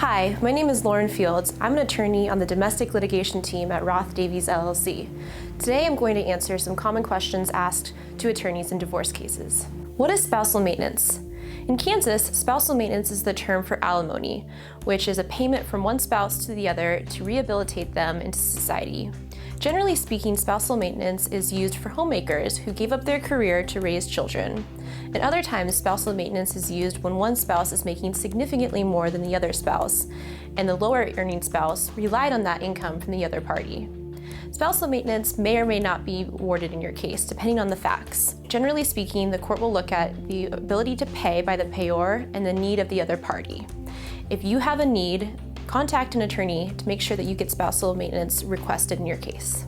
Hi, my name is Lauren Fields. I'm an attorney on the domestic litigation team at Roth Davies, LLC. Today I'm going to answer some common questions asked to attorneys in divorce cases. What is spousal maintenance? In Kansas, spousal maintenance is the term for alimony, which is a payment from one spouse to the other to rehabilitate them into society. Generally speaking, spousal maintenance is used for homemakers who gave up their career to raise children. And other times, spousal maintenance is used when one spouse is making significantly more than the other spouse, and the lower earning spouse relied on that income from the other party. Spousal maintenance may or may not be awarded in your case, depending on the facts. Generally speaking, the court will look at the ability to pay by the payor and the need of the other party. If you have a need, contact an attorney to make sure that you get spousal maintenance requested in your case.